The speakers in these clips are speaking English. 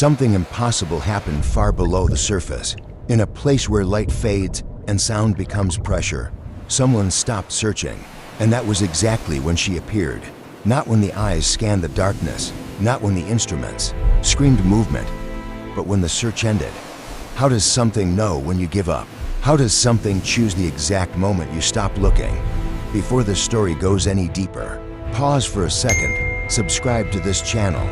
Something impossible happened far below the surface. In a place where light fades and sound becomes pressure, someone stopped searching, and that was exactly when she appeared. Not when the eyes scanned the darkness, not when the instruments screamed movement, but when the search ended. How does something know when you give up? How does something choose the exact moment you stop looking? Before the story goes any deeper, pause for a second, subscribe to this channel,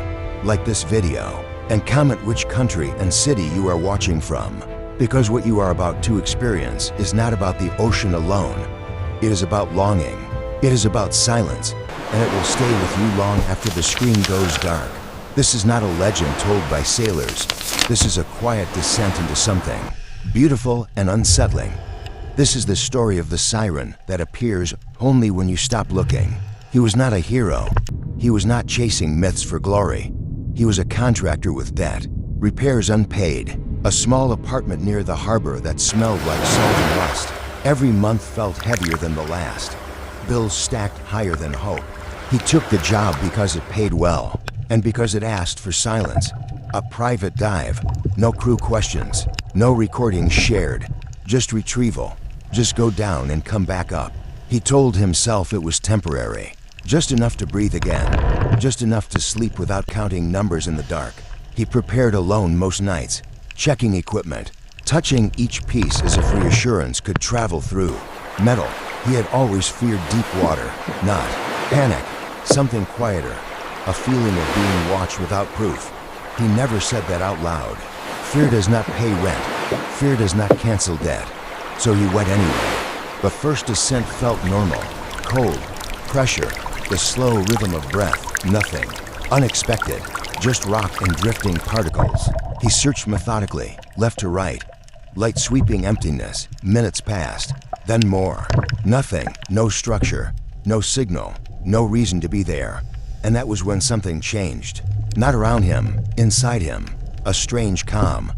like this video, and comment which country and city you are watching from. Because what you are about to experience is not about the ocean alone. It is about longing. It is about silence, and it will stay with you long after the screen goes dark. This is not a legend told by sailors. This is a quiet descent into something beautiful and unsettling. This is the story of the Siren that appears only when you stop looking. He was not a hero. He was not chasing myths for glory. He was a contractor with debt, repairs unpaid, a small apartment near the harbor that smelled like salt and rust. Every month felt heavier than the last. Bills stacked higher than hope. He took the job because it paid well, and because it asked for silence. A private dive, no crew questions, no recordings shared, just retrieval. Just go down and come back up. He told himself it was temporary, just enough to breathe again, just enough to sleep without counting numbers in the dark. He prepared alone most nights, checking equipment, touching each piece as if reassurance could travel through. Metal. He had always feared deep water, not panic, something quieter, a feeling of being watched without proof. He never said that out loud. Fear does not pay rent. Fear does not cancel debt. So he went anyway. The first descent felt normal. Cold, pressure, the slow rhythm of breath, nothing unexpected, just rock and drifting particles. He searched methodically, left to right. Light sweeping emptiness. Minutes passed, then more. Nothing, no structure, no signal, no reason to be there. And that was when something changed. Not around him, inside him. A strange calm.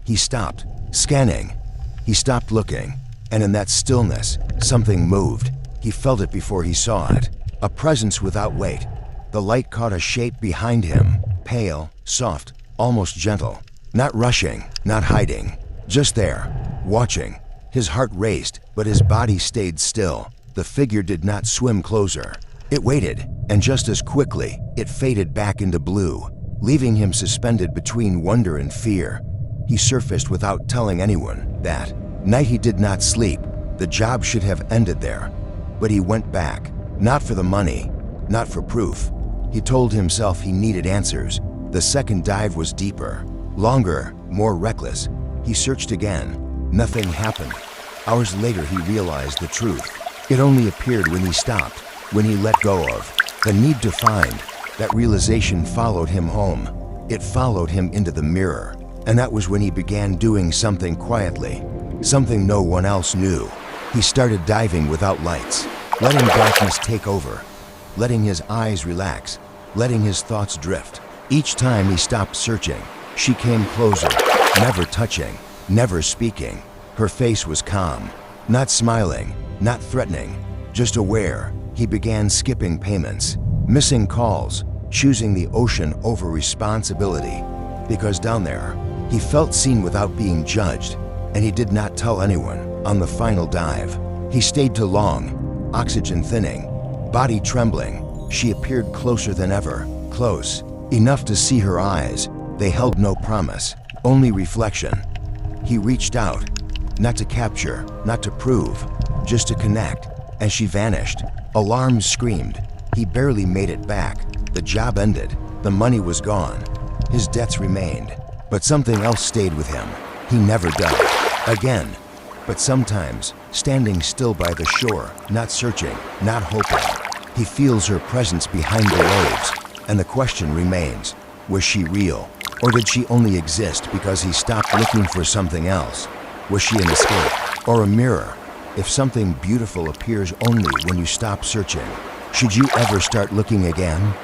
He stopped, scanning. He stopped looking, and in that stillness, something moved. He felt it before he saw it. A presence without weight. The light caught a shape behind him, pale, soft, almost gentle. Not rushing, not hiding. Just there, watching. His heart raced, but his body stayed still. The figure did not swim closer. It waited, and just as quickly, it faded back into blue, leaving him suspended between wonder and fear. He surfaced without telling anyone. That night he did not sleep. The job should have ended there. But he went back, not for the money, not for proof. He told himself he needed answers. The second dive was deeper, longer, more reckless. He searched again. Nothing happened. Hours later he realized the truth. It only appeared when he stopped, when he let go of the need to find. That realization followed him home. It followed him into the mirror. And that was when he began doing something quietly, something no one else knew. He started diving without lights, letting darkness take over, letting his eyes relax, letting his thoughts drift. Each time he stopped searching, she came closer, never touching, never speaking. Her face was calm, not smiling, not threatening, just aware. He began skipping payments, missing calls, choosing the ocean over responsibility. Because down there, he felt seen without being judged, and he did not tell anyone. On the final dive, he stayed too long, oxygen thinning, body trembling. She appeared closer than ever, close, enough to see her eyes. They held no promise, only reflection. He reached out, not to capture, not to prove, just to connect, and she vanished. Alarms screamed. He barely made it back. The job ended. The money was gone. His debts remained. But something else stayed with him. He never died. Again. But sometimes, standing still by the shore, not searching, not hoping, he feels her presence behind the waves. And the question remains, was she real? Or did she only exist because he stopped looking for something else? Was she an escape? Or a mirror? If something beautiful appears only when you stop searching, should you ever start looking again?